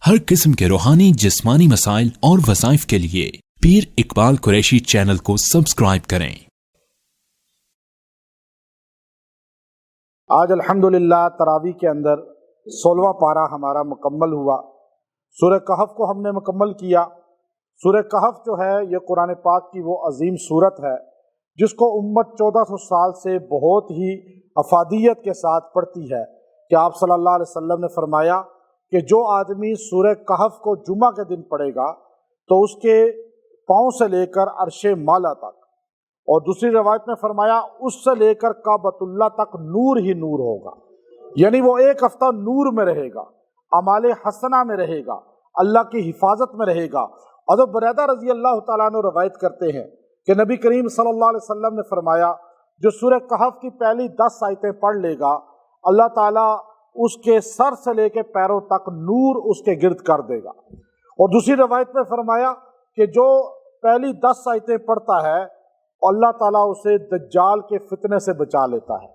ہر قسم کے روحانی جسمانی مسائل اور وظائف کے لیے پیر اقبال قریشی چینل کو سبسکرائب کریں۔ آج الحمدللہ تراویح کے اندر 16واں پارہ ہمارا مکمل ہوا۔ سورہ کہف کو ہم نے مکمل کیا۔ سورہ کہف جو ہے یہ قرآن پاک کی وہ عظیم سورت ہے جس کو امت 1400 سال سے بہت ہی افادیت کے ساتھ پڑھتی ہے کہ آپ صلی اللہ علیہ وسلم نے فرمایا کہ جو آدمی سورہ کہف کو جمعہ کے دن پڑھے گا تو اس کے پاؤں سے لے کر عرش مالا تک، اور دوسری روایت میں فرمایا اس سے لے کر کعبۃ اللہ تک نور ہی نور ہوگا، یعنی وہ ایک ہفتہ نور میں رہے گا، اعمال حسنہ میں رہے گا، اللہ کی حفاظت میں رہے گا۔ حضرت بریدہ رضی اللہ تعالیٰ عنہ روایت کرتے ہیں کہ نبی کریم صلی اللہ علیہ وسلم نے فرمایا جو سورہ کہف کی پہلی 10 آیتیں پڑھ لے گا اللہ تعالیٰ اس کے سر سے لے کے پیروں تک نور اس کے گرد کر دے گا۔ اور دوسری روایت میں فرمایا کہ جو پہلی 10 آیتیں پڑھتا ہے اللہ تعالیٰ اسے دجال کے فتنے سے بچا لیتا ہے۔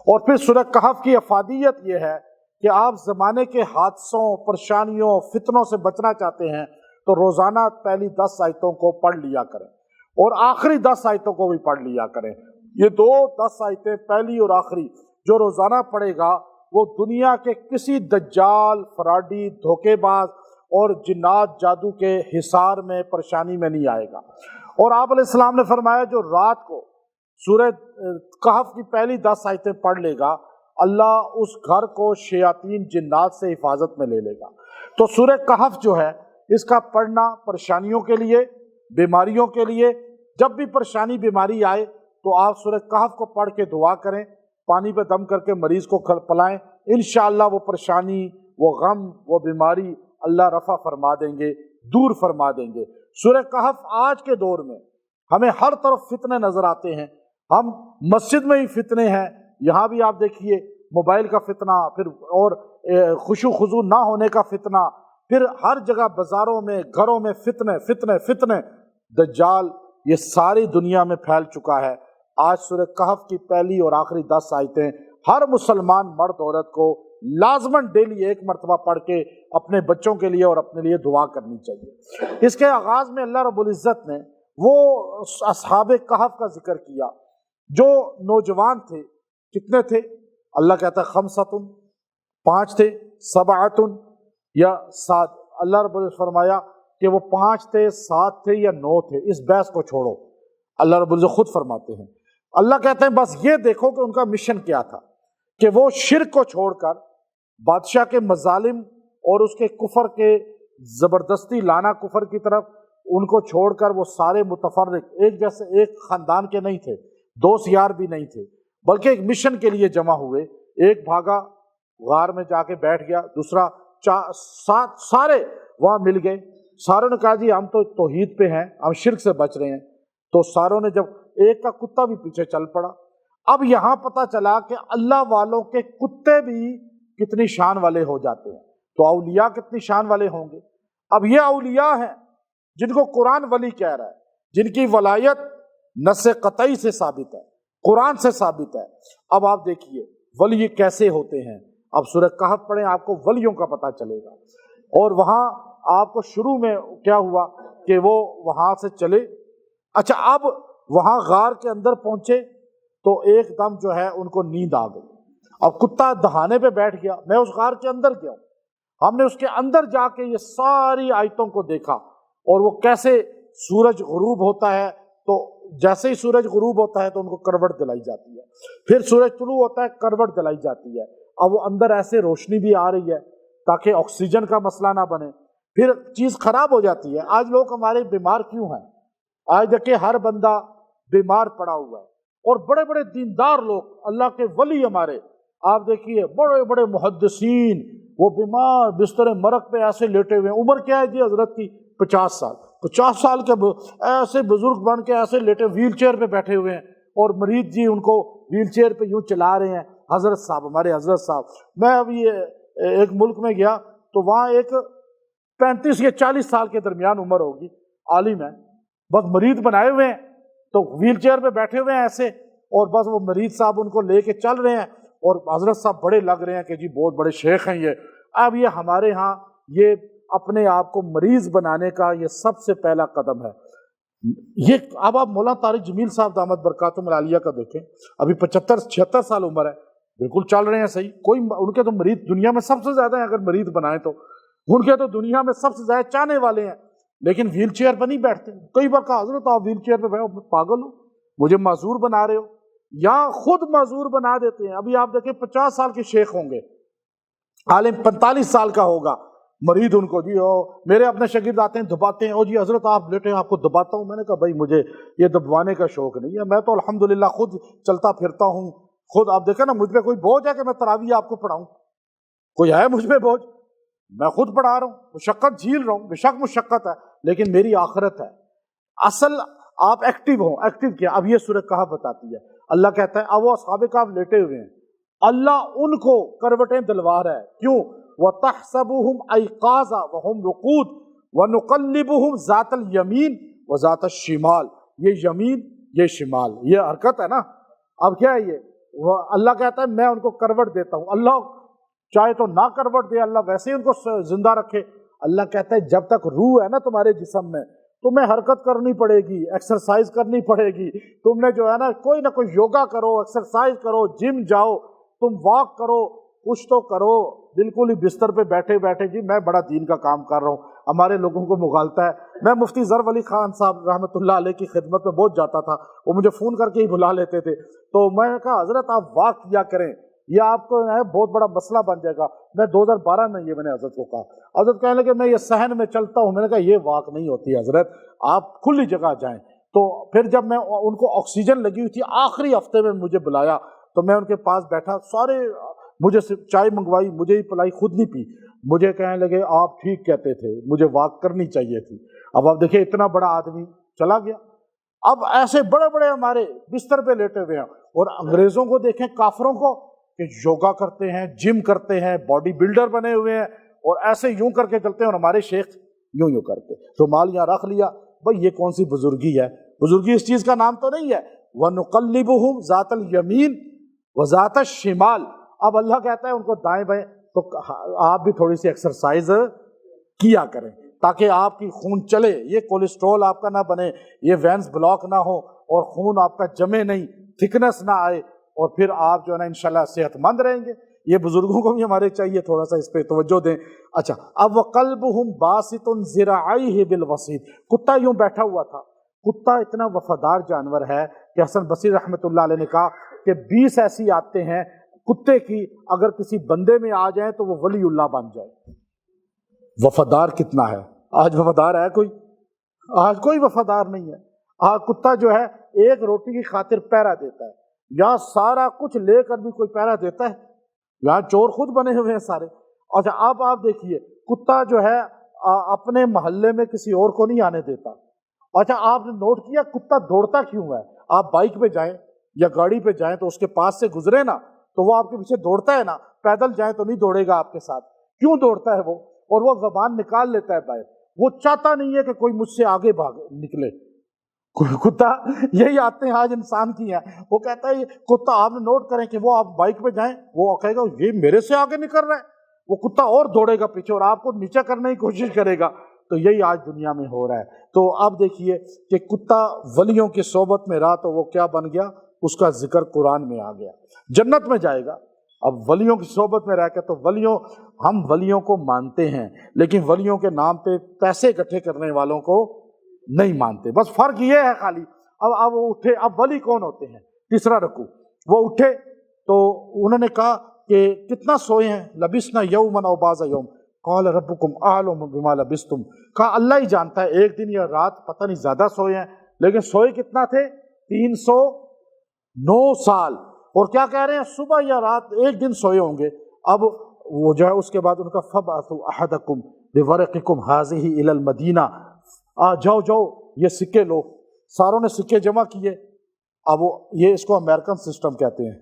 اور پھر سورہ کہف کی افادیت یہ ہے کہ آپ زمانے کے حادثوں، پریشانیوں، فتنوں سے بچنا چاہتے ہیں تو روزانہ پہلی 10 آیتوں کو پڑھ لیا کریں اور آخری 10 آیتوں کو بھی پڑھ لیا کریں۔ یہ 10 آیتیں پہلی اور آخری جو روزانہ پڑھے گا وہ دنیا کے کسی دجال، فراڈی، دھوکے باز اور جنات جادو کے حصار میں، پریشانی میں نہیں آئے گا۔ اور آپ علیہ السلام نے فرمایا جو رات کو سورہ کہف کی پہلی 10 آیتیں پڑھ لے گا اللہ اس گھر کو شیاطین جنات سے حفاظت میں لے لے گا۔ تو سورہ کہف جو ہے اس کا پڑھنا پریشانیوں کے لیے، بیماریوں کے لیے، جب بھی پریشانی بیماری آئے تو آپ سورہ کہف کو پڑھ کے دعا کریں، پانی پہ دم کر کے مریض کو پلائیں، انشاءاللہ وہ پریشانی، وہ غم، وہ بیماری اللہ رفع فرما دیں گے، دور فرما دیں گے۔ سورہ کہف آج کے دور میں ہمیں ہر طرف فتنے نظر آتے ہیں، ہم مسجد میں ہی فتنے ہیں، یہاں بھی آپ دیکھیے موبائل کا فتنہ، پھر اور خشوع خضوع نہ ہونے کا فتنہ، پھر ہر جگہ بازاروں میں، گھروں میں فتنے فتنے فتنے، دجال یہ ساری دنیا میں پھیل چکا ہے۔ آج سورہ کہف کی پہلی اور آخری 10 آیتیں ہر مسلمان مرد عورت کو لازماً ڈیلی ایک مرتبہ پڑھ کے اپنے بچوں کے لیے اور اپنے لیے دعا کرنی چاہیے۔ اس کے آغاز میں اللہ رب العزت نے وہ اصحاب کہف کا ذکر کیا جو نوجوان تھے۔ کتنے تھے؟ اللہ کہتا ہے خمسۃ، 5 تھے، سبعۃ یا 7۔ اللہ رب العزت فرمایا کہ وہ 5 تھے، 7 تھے یا 9 تھے، اس بحث کو چھوڑو، اللہ رب العزت خود فرماتے ہیں۔ اللہ کہتے ہیں بس یہ دیکھو کہ ان کا مشن کیا تھا کہ وہ شرک کو چھوڑ کر بادشاہ کے مظالم اور اس کے کفر کے زبردستی لانا کفر کی طرف، ان کو چھوڑ کر وہ سارے متفرق ایک جیسے ایک خاندان کے نہیں تھے، دوست یار بھی نہیں تھے، بلکہ ایک مشن کے لیے جمع ہوئے۔ ایک بھاگا غار میں جا کے بیٹھ گیا، دوسرا سارے وہاں مل گئے، ساروں نے کہا جی ہم تو توحید پہ ہیں، ہم شرک سے بچ رہے ہیں۔ تو ساروں نے جب ایک کا کتا بھی پیچھے چل پڑا۔ اب یہاں پتہ چلا کہ اللہ والوں کے کتے بھی کتنی شان والے ہو جاتے ہیں، تو اولیاء کتنی شان والے ہوں گے۔ اب یہ اولیاء ہیں جن کو قرآن ولی کہہ رہا ہے، جن کی ولایت نص قطعی سے ثابت ہے، قرآن سے ثابت ہے۔ اب آپ دیکھیے ولی کیسے ہوتے ہیں۔ اب سورہ کہف پڑھیں آپ کو ولیوں کا پتہ چلے گا۔ اور وہاں آپ کو شروع میں کیا ہوا کہ وہ وہاں سے چلے۔ اچھا اب وہاں غار کے اندر پہنچے تو ایک دم جو ہے ان کو نیند آ گئی۔ اب کتا دہانے پہ بیٹھ گیا، میں اس غار کے اندر گیا ہوں۔ ہم نے اس کے اندر جا کے یہ ساری آیتوں کو دیکھا اور وہ کیسے سورج غروب ہوتا ہے، تو جیسے ہی سورج غروب ہوتا ہے تو ان کو کروٹ دلائی جاتی ہے، پھر سورج طلوع ہوتا ہے کروٹ دلائی جاتی ہے۔ اب وہ اندر ایسے روشنی بھی آ رہی ہے تاکہ آکسیجن کا مسئلہ نہ بنے، پھر چیز خراب ہو جاتی ہے۔ آج لوگ ہمارے بیمار کیوں ہیں؟ آج دیکھیں ہر بندہ بیمار پڑا ہوا ہے، اور بڑے بڑے دیندار لوگ اللہ کے ولی ہمارے، آپ دیکھیے بڑے بڑے محدثین وہ بیمار بستر مرگ پہ ایسے لیٹے ہوئے ہیں۔ عمر کیا ہے جی حضرت کی؟ 50 سال۔ 50 سال کے ایسے بزرگ بن کے ایسے لیٹے ویل چیئر پہ بیٹھے ہوئے ہیں، اور مریض جی ان کو ویل چیئر پہ یوں چلا رہے ہیں۔ حضرت صاحب، ہمارے حضرت صاحب، میں ابھی ایک ملک میں گیا تو وہاں ایک 35 یا 40 سال کے درمیان عمر ہوگی، عالم ہے، بس مریض بنائے ہوئے ہیں تو ویل چیئر پہ بیٹھے ہوئے ہیں ایسے، اور بس وہ مریض صاحب ان کو لے کے چل رہے ہیں، اور حضرت صاحب بڑے لگ رہے ہیں کہ جی بہت بڑے شیخ ہیں یہ۔ اب یہ ہمارے ہاں یہ اپنے آپ کو مریض بنانے کا یہ سب سے پہلا قدم ہے۔ یہ اب آپ مولانا طارق جمیل صاحب دامت برکاتہم العالیہ کا دیکھیں، ابھی 75-76 سال عمر ہے، بالکل چل رہے ہیں صحیح، کوئی ان کے تو مرید دنیا میں سب سے زیادہ ہیں، اگر مرید بنائیں تو ان کے تو دنیا میں سب سے زیادہ چاہنے والے ہیں، لیکن ویل چیئر پہ نہیں بیٹھتے۔ کئی بار کہا حضرت آپ ویل چیئر پہ بیٹھو، پاگل ہو، مجھے معذور بنا رہے ہو، یا خود معذور بنا دیتے ہیں۔ ابھی آپ دیکھیں 50 سال کے شیخ ہوں گے، عالم 45 سال کا ہوگا، مرید ان کو جی میرے اپنے شاگرد آتے ہیں دباتے ہیں، او جی حضرت آپ لیٹے ہیں آپ کو دباتا ہوں۔ میں نے کہا بھائی مجھے یہ دبوانے کا شوق نہیں ہے، میں تو الحمدللہ خود چلتا پھرتا ہوں، خود آپ دیکھیں نا مجھ پہ کوئی بوجھ ہے کہ میں تراویح آپ کو پڑھاؤں؟ کوئی ہے مجھ پہ بوجھ؟ میں خود پڑھا رہا ہوں، مشقت جھیل رہا ہوں، بے شک مشقت ہے، لیکن میری آخرت ہے۔ اصل آپ ایکٹیو ہوں، ایکٹیو کیا؟ اب یہ سورہ کہف بتاتی ہے، اللہ کہتا ہے اب وہ اصحاب کہف لیٹے ہوئے ہیں، اللہ ان کو کروٹیں دلوا رہا ہے، کیوں؟ وَتَحْسَبُهُمْ أَيْقَاظًا وَهُمْ رُقُودٌ وَنُقَلِّبُهُمْ ذَاتَ الْيَمِينِ وَذَاتَ الشِّمَالِ، یہ یمین یہ شمال، یہ حرکت ہے نا۔ اب کیا ہے یہ؟ اللہ کہتا ہے میں ان کو کروٹ دیتا ہوں، اللہ چاہے تو نہ کروٹ دے، اللہ ویسے ہی ان کو زندہ رکھے۔ اللہ کہتا ہے جب تک روح ہے نا تمہارے جسم میں، تمہیں حرکت کرنی پڑے گی، ایکسرسائز کرنی پڑے گی، تم نے جو ہے نا کوئی یوگا کرو، ایکسرسائز کرو، جم جاؤ، تم واک کرو، کچھ تو کرو۔ بالکل ہی بستر پہ بیٹھے بیٹھے جی میں بڑا دین کا کام کر رہا ہوں، ہمارے لوگوں کو مغالطہ ہے۔ میں مفتی ظرف علی خان صاحب رحمۃ اللہ علیہ کی خدمت میں بہت جاتا تھا، وہ مجھے فون کر کے ہی بلا لیتے تھے، تو میں نے کہا حضرت آپ واک کیا کریں، یہ آپ کو بہت بڑا مسئلہ بن جائے گا۔ میں 2012 میں یہ میں نے حضرت کو کہا، حضرت کہنے لگے میں یہ صحن میں چلتا ہوں، میں نے کہا یہ واک نہیں ہوتی حضرت، آپ کھلی جگہ جائیں۔ تو پھر جب میں ان کو آکسیجن لگی ہوئی تھی، آخری ہفتے میں مجھے بلایا تو میں ان کے پاس بیٹھا، سارے مجھے چائے منگوائی، مجھے ہی پلائی، خود نہیں پی۔ مجھے کہنے لگے آپ ٹھیک کہتے تھے، مجھے واک کرنی چاہیے تھی۔ اب آپ دیکھیں اتنا بڑا آدمی چلا گیا۔ اب ایسے بڑے بڑے ہمارے بستر پہ لیٹے ہوئے ہیں، اور انگریزوں کو دیکھیں کافروں کو کہ یوگا کرتے ہیں، جم کرتے ہیں، باڈی بلڈر بنے ہوئے ہیں، اور ایسے یوں کر کے چلتے ہیں، اور ہمارے شیخ یوں کر کے رومال یہاں رکھ لیا۔ بھائی یہ کون سی بزرگی ہے؟ بزرگی اس چیز کا نام تو نہیں ہے۔ وَنُقَلِّبُهُمْ ذَاتَ الْيَمِينِ وَذَاتَ الشِّمَالِ، اب اللہ کہتا ہے ان کو دائیں بائیں، تو آپ بھی تھوڑی سی ایکسرسائز کیا کریں تاکہ آپ کی خون چلے، یہ کولیسٹرول آپ کا نہ بنے، یہ وینز بلاک نہ ہو، اور خون آپ کا جمے نہیں، تھکنس نہ آئے، اور پھر آپ جو ہے نا انشاءاللہ صحت مند رہیں گے۔ یہ بزرگوں کو بھی ہمارے چاہیے تھوڑا سا اس پہ توجہ دیں۔ اچھا، اب وَقَلْبُهُمْ بَاسِطٌ ذِرَاعَيْهِ بِالْوَصِيدِ، کتا یوں بیٹھا ہوا تھا۔ کتا اتنا وفادار جانور ہے کہ حسن بصری رحمۃ اللہ علیہ نے کہا کہ 20 ایسی عادتیں ہیں کتے کی، اگر کسی بندے میں آ جائیں تو وہ ولی اللہ بن جائے۔ وفادار کتنا ہے؟ آج وفادار ہے کوئی؟ آج کوئی وفادار نہیں ہے۔ آج کتا جو ہے ایک روٹی کی خاطر پہرا دیتا ہے، یا سارا کچھ لے کر بھی کوئی پہرا دیتا ہے؟ یہاں چور خود بنے ہوئے ہیں سارے۔ اچھا اب آپ دیکھیے کتا جو ہے اپنے محلے میں کسی اور کو نہیں آنے دیتا۔ اچھا آپ نے نوٹ کیا کتا دوڑتا کیوں ہے؟ آپ بائک پہ جائیں یا گاڑی پہ جائیں تو اس کے پاس سے گزرے نا تو وہ آپ کے پیچھے دوڑتا ہے نا، پیدل جائیں تو نہیں دوڑے گا آپ کے ساتھ۔ کیوں دوڑتا ہے وہ؟ اور وہ زبان نکال لیتا ہے باہر، وہ چاہتا نہیں ہے کہ کوئی مجھ سے آگے بھاگ نکلے۔ کتا یہی آتے ہیں آج انسان کی ہیں، وہ کہتا ہے کتا، آپ نے نوٹ کریں کہ وہ آپ بائک پہ جائیں وہ کہے گا یہ میرے سے آگے نکل رہا ہے، وہ کتا اور دوڑے گا پیچھے اور آپ کو نیچے کرنے کی کوشش کرے گا۔ تو یہی آج دنیا میں ہو رہا ہے۔ تو اب دیکھیے کہ کتا ولیوں کی صحبت میں رہا تو وہ کیا بن گیا؟ اس کا ذکر قرآن میں آ گیا، جنت میں جائے گا۔ اب ولیوں کی صحبت میں رہ کے تو ہم ولیوں کو مانتے ہیں، لیکن ولیوں کے نام پہ پیسے اکٹھے کرنے والوں کو نہیں مانتے، بس فرق یہ ہے خالی۔ اب وہ اٹھے، اب ولی کون ہوتے ہیں؟ تیسرا رکوع، وہ اٹھے تو انہوں نے کہا کہ کتنا سوئے ہیں؟ لبثنا یوما او بعض یوم قال ربکم اعلم بما لبثتم، کہا اللہ ہی جانتا ہے ایک دن یا رات، پتہ نہیں زیادہ سوئے ہیں، لیکن سوئے کتنا تھے؟ 309 سال۔ اور کیا کہہ رہے ہیں؟ صبح یا رات ایک دن سوئے ہوں گے۔ اب وہ جو ہے اس کے بعد ان کا فَبْعَثُوا أَحَدَكُمْ بِوَرَقِكُمْ هَٰذِهِ إِلَى الْمَدِينَةِ، جاؤ یہ سکے لو، ساروں نے سکے جمع کیے۔ اب یہ اس کو امریکن سسٹم کہتے ہیں۔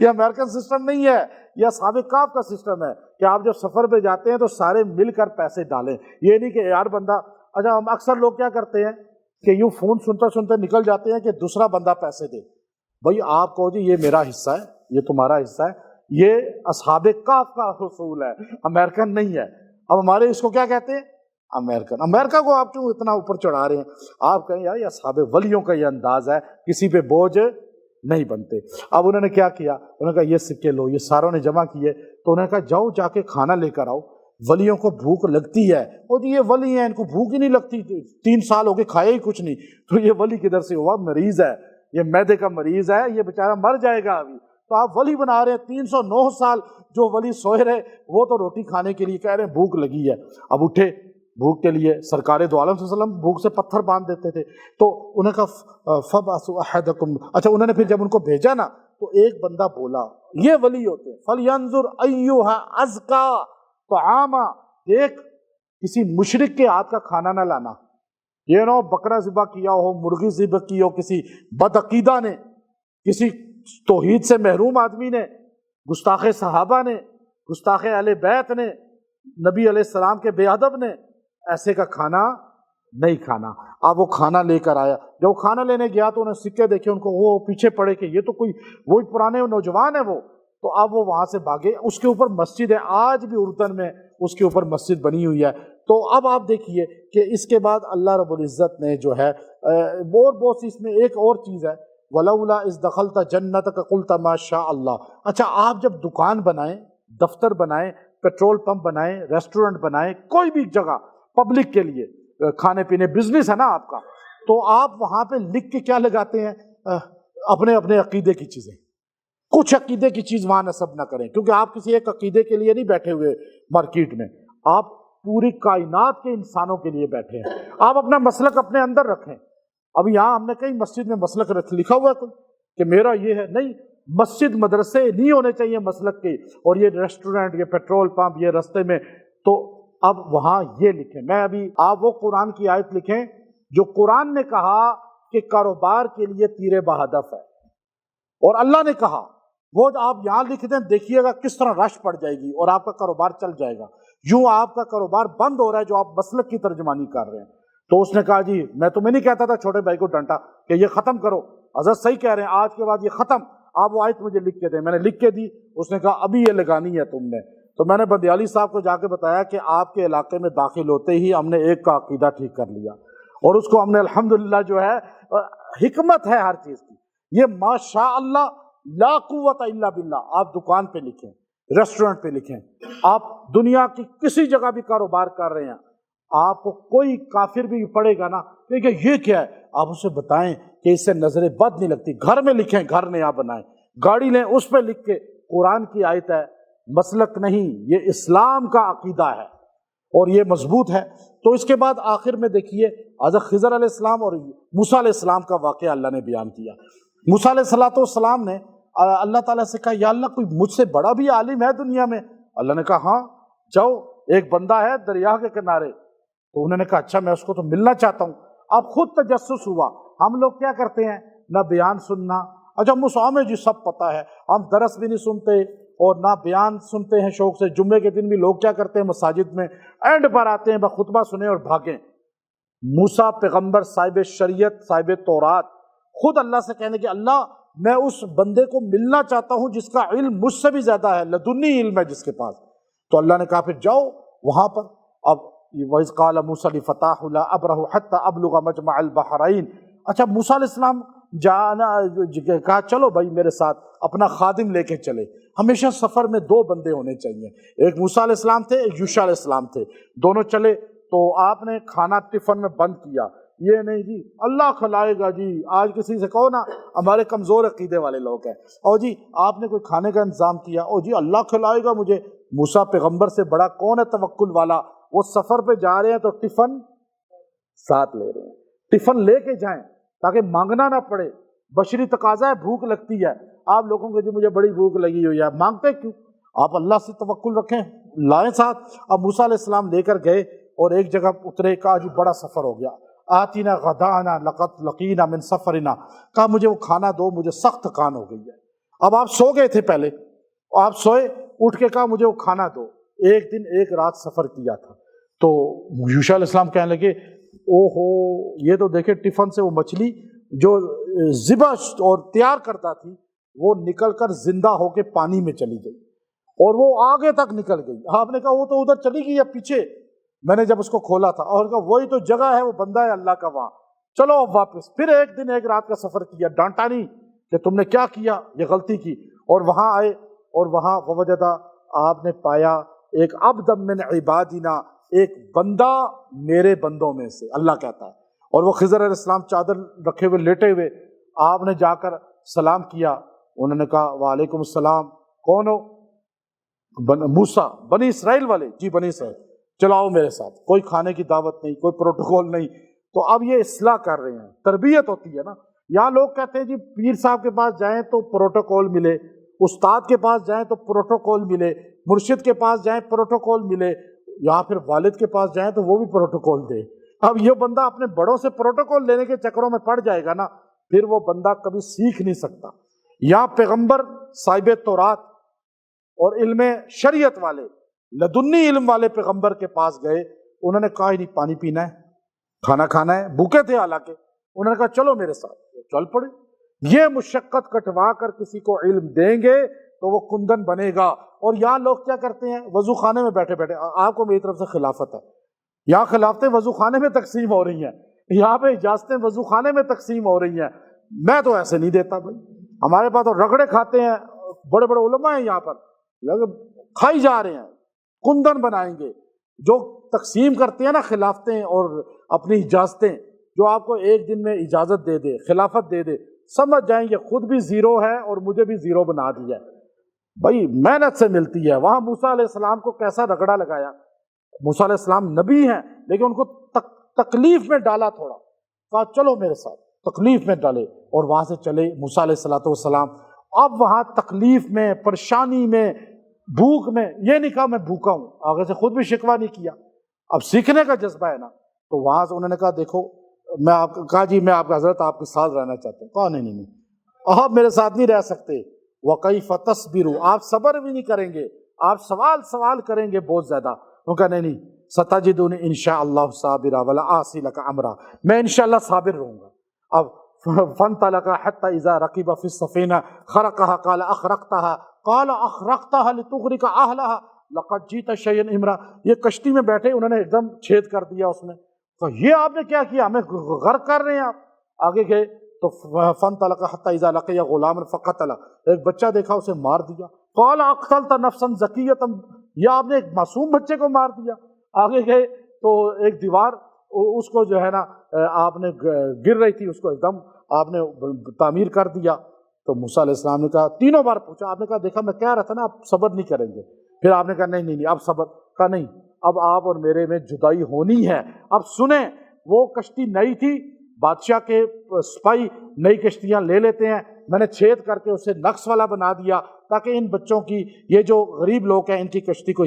یہ امریکن سسٹم نہیں ہے، یہ اصحاب کہف کا سسٹم ہے کہ آپ جب سفر پہ جاتے ہیں تو سارے مل کر پیسے ڈالیں۔ یہ نہیں کہ یار بندہ، اچھا ہم اکثر لوگ کیا کرتے ہیں کہ یوں فون سنتے سنتے نکل جاتے ہیں کہ دوسرا بندہ پیسے دے۔ بھائی آپ کو جی یہ میرا حصہ ہے، یہ تمہارا حصہ ہے، یہ اصحاب کہف کا حصول ہے، امریکن نہیں ہے۔ اب ہمارے اس کو کیا کہتے ہیں؟ امریکن. امریکہ کو آپ کیوں اتنا اوپر چڑھا رہے ہیں؟ آپ کہیں یار یہ اصحاب ولیوں کا یہ انداز ہے، کسی پہ بوجھ نہیں بنتے. اب انہوں نے کیا کیا؟ انہوں نے کہا یہ سکے لو، یہ ساروں نے جمع کیے. تو انہوں نے کہا جاؤ جا کے کھانا لے کر آؤ، ولیوں کو بھوک لگتی ہے. اور یہ ولی ہیں، ان کو بھوک ہی نہیں لگتی، 3 سال ہو گئے کھایا ہی کچھ نہیں. تو یہ ولی کدھر سے ہوا؟ مریض ہے، یہ معدے کا مریض ہے، یہ بیچارہ مر جائے گا ابھی. تو آپ ولی بنا رہے ہیں. 309 سال جو ولی سوئے رہے وہ تو روٹی کھانے کے لیے کہہ رہے ہیں بھوک لگی ہے. اب اٹھے بھوک کے لیے. سرکار دو عالم صلی اللہ علیہ وسلم بھوک سے پتھر باندھ دیتے تھے. تو انہوں نے کہا فَبْعَثُوا أَحَدَكُمْ. اچھا انہوں نے پھر جب ان کو بھیجا نا تو ایک بندہ بولا، یہ ولی ہوتے ہیں، فَلْيَنْظُرْ أَيُّهَا أَزْكَىٰ طَعَامًا. دیکھ کسی مشرک کے ہاتھ کا کھانا نہ لانا. یہ نہ ہو بکرا ذبح کیا ہو، مرغی ذبح کی ہو کسی بدعقیدہ نے، کسی توحید سے محروم آدمی نے، گستاخ صحابہ نے، گستاخ اہل بیت نے، نبی علیہ السلام کے بے ادب نے، ایسے کا کھانا نہیں کھانا. اب وہ کھانا لے کر آیا. جب وہ کھانا لینے گیا تو انہیں سکے دیکھے، ان کو وہ پیچھے پڑے کہ یہ تو کوئی وہی پرانے نوجوان ہے وہ. تو اب وہ وہاں سے بھاگے. اس کے اوپر مسجد ہے، آج بھی اردن میں اس کے اوپر مسجد بنی ہوئی ہے. تو اب آپ دیکھیے کہ اس کے بعد اللہ رب العزت نے جو ہے بہت سی اس میں ایک اور چیز ہے، وَلَوْلَا إِذْ دَخَلْتَ جَنَّتَكَ قُلْتَ مَا شَاءَ اللَّهُ. اچھا آپ جب دکان بنائیں، دفتر بنائیں، پیٹرول پمپ بنائیں، ریسٹورنٹ بنائیں، کوئی بھی جگہ پبلک کے لیے کھانے پینے بزنس ہے نا آپ کا، تو آپ وہاں پہ لکھ کے کیا لگاتے ہیں؟ اپنے اپنے عقیدے کی چیزیں. کچھ عقیدے کی چیز وہاں نصب نہ کریں، کیونکہ آپ کسی ایک عقیدے کے لیے نہیں بیٹھے ہوئے مارکیٹ میں، آپ پوری کائنات کے انسانوں کے لیے بیٹھے ہیں. آپ اپنا مسلک اپنے اندر رکھیں. اب یہاں ہم نے کئی مسجد میں مسلک لکھا ہوا ہے کوئی کہ میرا یہ ہے، نہیں. مسجد مدرسے نہیں ہونے چاہیے مسلک کے، اور یہ ریسٹورنٹ، یہ پیٹرول پمپ، یہ رستے میں. تو اب وہاں یہ لکھیں. میں ابھی آپ وہ قرآن کی آیت لکھیں جو قرآن نے کہا کہ کاروبار کے لیے تیر بہدف ہے، اور اللہ نے کہا وہ آپ یہاں لکھ دیں. دیکھیے گا کس طرح رش پڑ جائے گی اور آپ کا کاروبار چل جائے گا. یوں آپ کا کاروبار بند ہو رہا ہے جو آپ مسلک کی ترجمانی کر رہے ہیں. تو اس نے کہا جی میں تمہیں نہیں کہتا تھا، چھوٹے بھائی کو ڈانٹا کہ یہ ختم کرو، حضرت صحیح کہہ رہے ہیں، آج کے بعد یہ ختم. آپ وہ آیت مجھے لکھ کے دیں. میں نے لکھ کے دی. اس نے کہا ابھی یہ لگانی ہے تم نے. تو میں نے بندیالی صاحب کو جا کے بتایا کہ آپ کے علاقے میں داخل ہوتے ہی ہم نے ایک کا عقیدہ ٹھیک کر لیا، اور اس کو ہم نے الحمدللہ جو ہے حکمت ہے ہر چیز کی. یہ ماشاء اللہ لا قوت الا باللہ. آپ دکان پہ لکھیں، ریسٹورنٹ پہ لکھیں، آپ دنیا کی کسی جگہ بھی کاروبار کر رہے ہیں، آپ کو کوئی کافر بھی پڑے گا نا کہ یہ کیا ہے، آپ اسے بتائیں کہ اس سے نظر بد نہیں لگتی. گھر میں لکھیں، گھر نیا بنائیں. گاڑی لیں اس پہ لکھ کے قرآن کی آیت ہے، مسلک نہیں، یہ اسلام کا عقیدہ ہے اور یہ مضبوط ہے. تو اس کے بعد آخر میں دیکھیے حضرت خضر علیہ السلام اور موسیٰ علیہ السلام کا واقعہ اللہ نے بیان کیا. موسیٰ علیہ السلام نے اللہ تعالیٰ سے کہا یا اللہ کوئی مجھ سے بڑا بھی عالم ہے دنیا میں؟ اللہ نے کہا ہاں جاؤ، ایک بندہ ہے دریا کے کنارے. تو انہوں نے کہا اچھا میں اس کو تو ملنا چاہتا ہوں. اب خود تجسس ہوا. ہم لوگ کیا کرتے ہیں؟ نہ بیان سننا. اچھا مسعود میں جی سب پتہ ہے، ہم درس بھی نہیں سنتے اور نہ بیان سنتے ہیں شوق سے. جمعے کے دن بھی لوگ کیا کرتے ہیں؟ مساجد میں اینڈ پر آتے ہیں، خطبہ سنیں اور بھاگیں. موسیٰ پیغمبر صاحب شریعت صاحب تورات خود اللہ سے کہنے کہ اللہ میں اس بندے کو ملنا چاہتا ہوں جس کا علم مجھ سے بھی زیادہ ہے، لدنی علم ہے جس کے پاس. تو اللہ نے کہا پھر جاؤ وہاں پر. اب وَإِذْ قَالَ مُوسَىٰ لِفَتَاهُ لَا أَبْرَحُ حَتَّىٰ أَبْلُغَ مَجْمَعَ الْبَحْرَيْنِ. اچھا موسیٰ علیہ السلام جانا کہا چلو بھائی میرے ساتھ، اپنا خادم لے کے چلے. ہمیشہ سفر میں 2 بندے ہونے چاہیے، ایک موسیٰ علیہ السلام تھے، ایک یوشع علیہ السلام تھے. دونوں چلے. تو آپ نے کھانا ٹفن میں بند کیا. یہ نہیں جی اللہ کھلائے گا جی، آج کسی سے کہو نا ہمارے کمزور عقیدے والے لوگ ہیں، اور جی آپ نے کوئی کھانے کا انتظام کیا، اور جی اللہ کھلائے گا مجھے. موسیٰ پیغمبر سے بڑا کون ہے توکل والا؟ وہ سفر پہ جا رہے ہیں تو ٹفن ساتھ لے رہے ہیں. ٹفن لے کے جائیں تاکہ مانگنا نہ پڑے. بشری تقاضا ہے، بھوک لگتی ہے. آپ لوگوں کو جی مجھے بڑی بھوک لگی ہوئی ہے، مانگتے کیوں؟ آپ اللہ سے توکل رکھیں، لائیں ساتھ. اب موسیٰ علیہ السلام لے کر گئے اور ایک جگہ اترے. کہا جی بڑا سفر ہو گیا، آتینا غدانا لقد لقینا من سفرنا. کہا مجھے وہ کھانا دو، مجھے سخت تھکان ہو گئی ہے. اب آپ سو گئے تھے پہلے، آپ سوئے، اٹھ کے کہا مجھے وہ کھانا دو. ایک دن ایک رات سفر کیا تھا. تو یوشع علیہ السلام کہنے لگے او ہو یہ تو دیکھے ٹفن سے وہ مچھلی جو ذبح اور تیار کرتا تھی وہ نکل کر زندہ ہو کے پانی میں چلی گئی. اور وہ آگے تک نکل گئی. آپ نے کہا وہ تو ادھر چلی گئی یا پیچھے؟ میں نے جب اس کو کھولا تھا اور کہا وہی تو جگہ ہے، وہ بندہ ہے اللہ کا وہاں، چلو اب واپس. پھر ایک دن ایک رات کا سفر کیا، ڈانٹا نہیں کہ تم نے کیا کیا، یہ غلطی کی. اور وہاں آئے اور وہاں ووجدہ، آپ نے پایا ایک عبد من عبادنا، ایک بندہ میرے بندوں میں سے، اللہ کہتا ہے. اور وہ خضر علیہ السلام چادر رکھے ہوئے لیٹے ہوئے، آپ نے جا کر سلام کیا. انہوں نے کہا وعلیکم السلام. کون ہو؟ موسیٰ، بنی اسرائیل والے؟ جی بنی اسرائیل. چلاؤ میرے ساتھ. کوئی کھانے کی دعوت نہیں، کوئی پروٹوکول نہیں. تو اب یہ اصلاح کر رہے ہیں، تربیت ہوتی ہے نا. یہاں لوگ کہتے ہیں جی پیر صاحب کے پاس جائیں تو پروٹوکول ملے، استاد کے پاس جائیں تو پروٹوکول ملے، مرشد کے پاس جائیں پروٹوکول ملے، یہاں پھر والد کے پاس جائیں تو وہ بھی پروٹوکول دے. اب یہ بندہ اپنے بڑوں سے پروٹوکول لینے کے چکروں میں پڑ جائے گا نا، پھر وہ بندہ کبھی سیکھ نہیں سکتا. یہاں پیغمبر صاحب تورات اور علم شریعت والے، لدنی علم والے پیغمبر کے پاس گئے. انہوں نے کہا ہی نہیں پانی پینا ہے، کھانا کھانا ہے، بھوکے تھے حالانکہ. انہوں نے کہا چلو میرے ساتھ. چل پڑے. یہ مشقت کٹوا کر کسی کو علم دیں گے تو وہ کندن بنے گا. اور یہاں لوگ کیا کرتے ہیں، وضو خانے میں بیٹھے بیٹھے، آپ کو میری طرف سے خلافت ہے، یہاں خلافتیں وضو خانے میں تقسیم ہو رہی ہیں، یہاں پہ اجازتیں وضو خانے میں تقسیم ہو رہی ہیں. میں تو ایسے نہیں دیتا بھائی. ہمارے پاس تو رگڑے کھاتے ہیں، بڑے بڑے علماء ہیں یہاں پر، کھائی جا رہے ہیں، کندن بنائیں گے. جو تقسیم کرتے ہیں نا خلافتیں اور اپنی اجازتیں، جو آپ کو ایک دن میں اجازت دے دے، خلافت دے دے، سمجھ جائیں گے خود بھی زیرو ہے اور مجھے بھی زیرو بنا دیا ہے. بھائی محنت سے ملتی ہے. وہاں موسیٰ علیہ السلام کو کیسا رگڑا لگایا. موسیٰ علیہ السلام نبی ہیں لیکن ان کو تکلیف میں ڈالا تھوڑا، کہا چلو میرے ساتھ. تکلیف میں ڈالے اور وہاں سے چلے موسیٰ علیہ السلام. اب وہاں تکلیف میں، پریشانی میں، بھوک میں، یہ نہیں کہا میں بھوکا ہوں، آگے سے خود بھی شکوہ نہیں کیا. اب سیکھنے کا جذبہ ہے نا. تو وہاں سے انہوں نے کہا دیکھو میں آپ کہا جی میں آپ کا حضرت آپ کے ساتھ رہنا چاہتا ہوں. کہا نہیں آپ میرے ساتھ نہیں رہ سکتے. وَكَيْفَ تَصْبِرُ، آپ صبر بھی نہیں کریں گے، آپ سوال کریں گے بہت زیادہ. انہوں نے کہا نہیں سَتَجِدُونِ إِن شَاءَ اللَّهُ صَابِرًا وَلَا أَعْصِي لَكَ أَمْرًا، میں انشاءاللہ صابر رہوں گا. اب فَانْطَلَقَا حَتَّى إِذَا رَكِبَ فِي السَّفِينَةِ خَرَقَهَا قَالَ أَخْرَقْتَهَا لِتُغْرِقَ أَهْلَهَا لَقَدْ جِئْتَ شَيْئًا إِمْرًا. یہ کشتی میں بیٹھے انہوں نے ایک دم چھید کر دیا اس میں. تو یہ آپ نے کیا کیا، ہمیں غرق کر رہے ہیں آپ. آگے گئے تو فَانْطَلَقَا حَتَّى إِذَا لَقِيَ غُلَامًا فَقَتَلَهُ، ایک بچہ دیکھا اسے مار دیا. قَالَ أَقْتَلْتَ نَفْسًا زَكِيَّةً، یہ آپ نے ایک معصوم بچے کو مار دیا. آگے گئے تو ایک دیوار اس کو جو ہے نا آپ نے گر رہی تھی، اس کو ایک دم آپ نے تعمیر کر دیا. تو موسیٰ علیہ السلام نے کہا، تینوں بار پوچھا. آپ نے کہا دیکھا میں کہہ رہا تھا نا آپ صبر نہیں کریں گے. پھر آپ نے کہا نہیں اب صبر. کہا نہیں اب آپ اور میرے میں جدائی ہونی ہے. اب سنیں، وہ کشتی نئی تھی، بادشاہ کے سپاہی نئی کشتیاں لے لیتے ہیں. میں نے چھید کر کے اسے نقص والا بنا دیا تاکہ ان بچوں کی، یہ جو غریب لوگ ہیں ان کی کشتی کو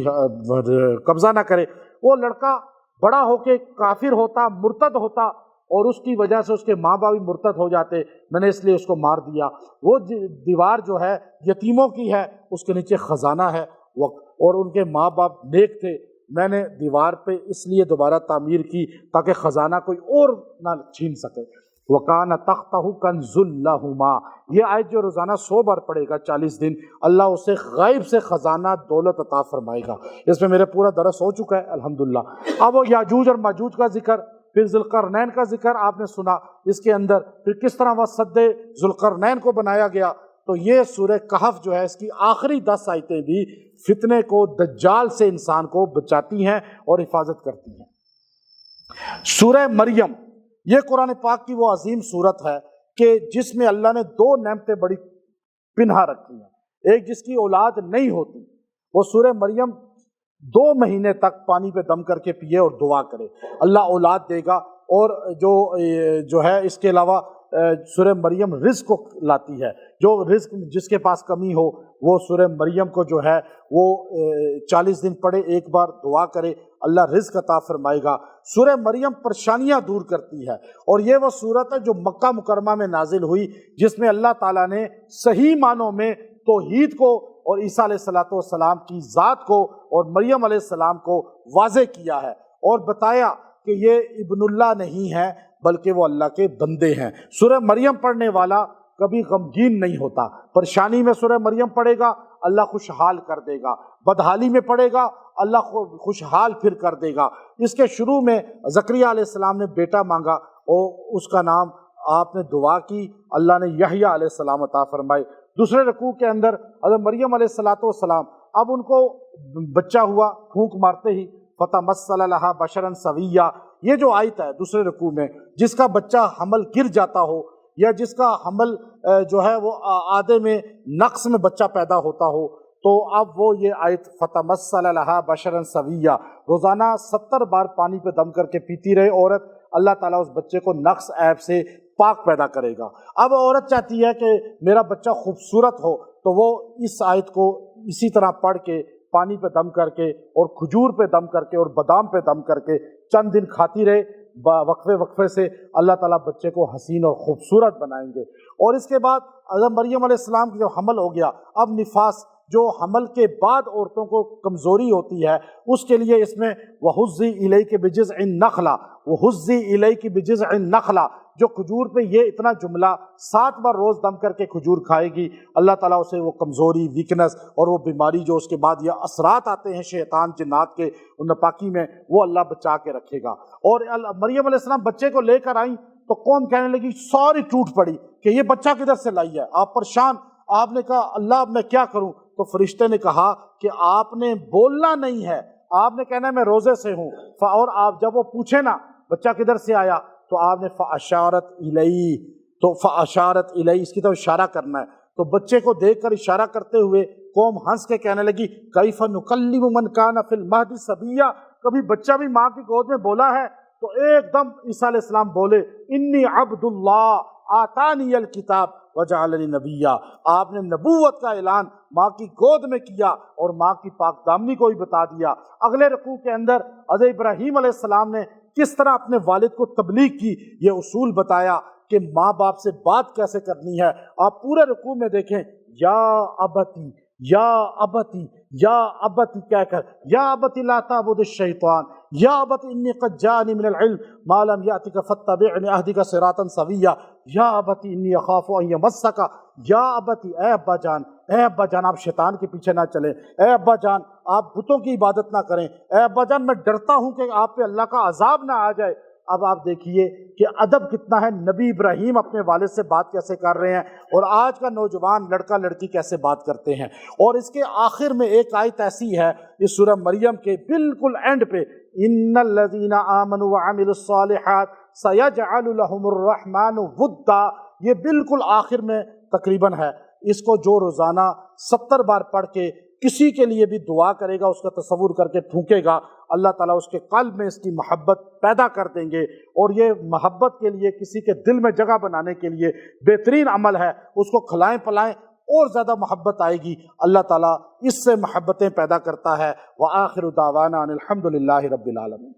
قبضہ نہ کرے. وہ لڑکا بڑا ہو کے کافر ہوتا، مرتد ہوتا، اور اس کی وجہ سے اس کے ماں باپ بھی مرتد ہو جاتے. میں نے اس لیے اس کو مار دیا. وہ دیوار جو ہے یتیموں کی ہے، اس کے نیچے خزانہ ہے اور ان کے ماں باپ نیک تھے. میں نے دیوار پہ اس لیے دوبارہ تعمیر کی تاکہ خزانہ کوئی اور نہ چھین سکے. وَكَانَ تَحْتَهُ كَنْزٌ لَهُمَا، یہ آیت جو روزانہ 100 بار پڑھے گا 40 دن، اللہ اسے غیب سے خزانہ دولت عطا فرمائے گا. اس میں میرے پورا درس ہو چکا ہے الحمدللہ. اب وہ یاجوج اور ماجوج کا ذکر، پھر ذوالقرنین کا ذکر آپ نے سنا. اس کے اندر پھر کس طرح وہ سد ذوالقرنین کو بنایا گیا. تو یہ سورہ کہف جو ہے اس کی آخری 10 آیتیں بھی فتنے کو، دجال سے انسان کو بچاتی ہیں اور حفاظت کرتی ہیں. سورہ مریم، یہ قرآن پاک کی وہ عظیم صورت ہے کہ جس میں اللہ نے 2 نعمتیں بڑی پنہا رکھی ہیں. ایک جس کی اولاد نہیں ہوتی، وہ سورہ مریم 2 مہینے تک پانی پہ دم کر کے پیے اور دعا کرے، اللہ اولاد دے گا. اور جو ہے اس کے علاوہ سورہ مریم رزق کو لاتی ہے. جو رزق جس کے پاس کمی ہو وہ سورہ مریم کو جو ہے وہ 40 دن پڑھے، ایک بار دعا کرے، اللہ رزق عطا فرمائے گا. سورہ مریم پریشانیاں دور کرتی ہے. اور یہ وہ صورت ہے جو مکہ مکرمہ میں نازل ہوئی، جس میں اللہ تعالیٰ نے صحیح معنوں میں توحید کو اور عیسیٰ علیہ السلام کی ذات کو اور مریم علیہ السلام کو واضح کیا ہے اور بتایا کہ یہ ابن اللہ نہیں ہے بلکہ وہ اللہ کے بندے ہیں. سورہ مریم پڑھنے والا کبھی غمگین نہیں ہوتا۔ پریشانی میں سورہ مریم پڑھے گا اللہ خوشحال کر دے گا، بدحالی میں پڑھے گا اللہ خوشحال پھر کر دے گا۔ اس کے شروع میں زکریا علیہ السلام نے بیٹا مانگا اور اس کا نام آپ نے دعا کی، اللہ نے یحییٰ علیہ السلام عطا فرمائے۔ دوسرے رکوع کے اندر حضرت مریم علیہ السلام اب ان کو بچہ ہوا، پھونک مارتے ہی فتمثل لہا بشرا سویا، یہ جو آیت ہے دوسرے رکوع میں، جس کا بچہ حمل گر جاتا ہو یا جس کا حمل جو ہے وہ آدھے میں نقص میں بچہ پیدا ہوتا ہو، تو اب وہ یہ آیت فتمثل لہا بشرا سویا، روزانہ 70 بار پانی پہ دم کر کے پیتی رہے عورت، اللہ تعالیٰ اس بچے کو نقص عیب سے پاک پیدا کرے گا۔ اب عورت چاہتی ہے کہ میرا بچہ خوبصورت ہو، تو وہ اس آیت کو اسی طرح پڑھ کے پانی پہ دم کر کے اور کھجور پہ دم کر کے اور بادام پہ دم کر کے چند دن کھاتی رہے، وقفے سے اللہ تعالیٰ بچے کو حسین اور خوبصورت بنائیں گے۔ اور اس کے بعد حضرت مریم علیہ السلام کی جب حمل ہو گیا، اب نفاس جو حمل کے بعد عورتوں کو کمزوری ہوتی ہے، اس کے لیے اس میں وَهُزِّي إِلَيْكِ بِجِذْعِ النَّخْلَةِ وَهُزِّي إِلَيْكِ بِجِذْعِ النَّخْلَةِ، جو کھجور پہ یہ اتنا جملہ 7 بار روز دم کر کے کھجور کھائے گی، اللہ تعالیٰ اسے وہ کمزوری، ویکنس اور وہ بیماری جو اس کے بعد یہ اثرات آتے ہیں شیطان جنات کے ناپاکی میں، وہ اللہ بچا کے رکھے گا۔ اور مریم علیہ السلام بچے کو لے کر آئیں تو کون کہنے لگی، ساری ٹوٹ پڑی کہ یہ بچہ کدھر سے لائی ہے، آپ پریشان۔ آپ نے کہا اللہ میں کیا کروں؟ تو فرشتے نے کہا کہ آپ نے بولنا نہیں ہے، آپ نے کہنا ہے میں روزے سے ہوں، اور آپ جب وہ پوچھے نا بچہ کدھر سے آیا تو آپ نے فاشارت الیہ، تو فاشارت الیہ اس کی طرف اشارہ کرنا ہے۔ تو بچے کو دیکھ کر اشارہ کرتے ہوئے قوم ہنس کے کہنے لگی کیف نکلم من کان فی المہد صبیا، کبھی بچہ بھی ماں کی گود میں بولا ہے؟ تو ایک دم عیسیٰ علیہ السلام بولے انی عبد اللہ آتانی الکتاب وجعلنی نبیا، آپ نے نبوت کا اعلان ماں کی گود میں کیا اور ماں کی پاک دامنی کو بھی بتا دیا۔ اگلے رکوع کے اندر حضرت ابراہیم علیہ السلام نے کس طرح اپنے والد کو تبلیغ کی، یہ اصول بتایا کہ ماں باپ سے بات کیسے کرنی ہے۔ آپ پورے رکوع میں دیکھیں یا ابتی یا ابتی یا ابتی کہہ کر، یا ابتی لا تعبد الشیطان، یا ابتی انی قد جاءنی من العلم ما لم یأتک فاتبعنی اہدک صراطا سویا، یا ابتی انی اخاف ان یمسک، یا ابتی اے ابا جان آپ شیطان کے پیچھے نہ چلیں، اے ابا جان آپ بتوں کی عبادت نہ کریں، اے ابا جان میں ڈرتا ہوں کہ آپ پہ اللہ کا عذاب نہ آ جائے۔ اب آپ دیکھیے کہ ادب کتنا ہے، نبی ابراہیم اپنے والد سے بات کیسے کر رہے ہیں اور آج کا نوجوان لڑکا لڑکی کیسے بات کرتے ہیں۔ اور اس کے آخر میں ایک آیت ایسی ہے اس سورہ مریم کے بالکل اینڈ پہ، ان الذین آمنوا وعملوا الصالحات سیجعل لهم الرحمن ودا، یہ بالکل آخر میں تقریباً ہے۔ اس کو جو روزانہ 70 بار پڑھ کے کسی کے لیے بھی دعا کرے گا، اس کا تصور کر کے پھونکے گا، اللہ تعالیٰ اس کے قلب میں اس کی محبت پیدا کر دیں گے۔ اور یہ محبت کے لیے، کسی کے دل میں جگہ بنانے کے لیے بہترین عمل ہے، اس کو کھلائیں پلائیں اور زیادہ محبت آئے گی، اللہ تعالیٰ اس سے محبتیں پیدا کرتا ہے۔ وآخر دعوانا ان الحمد للہ رب العالمین۔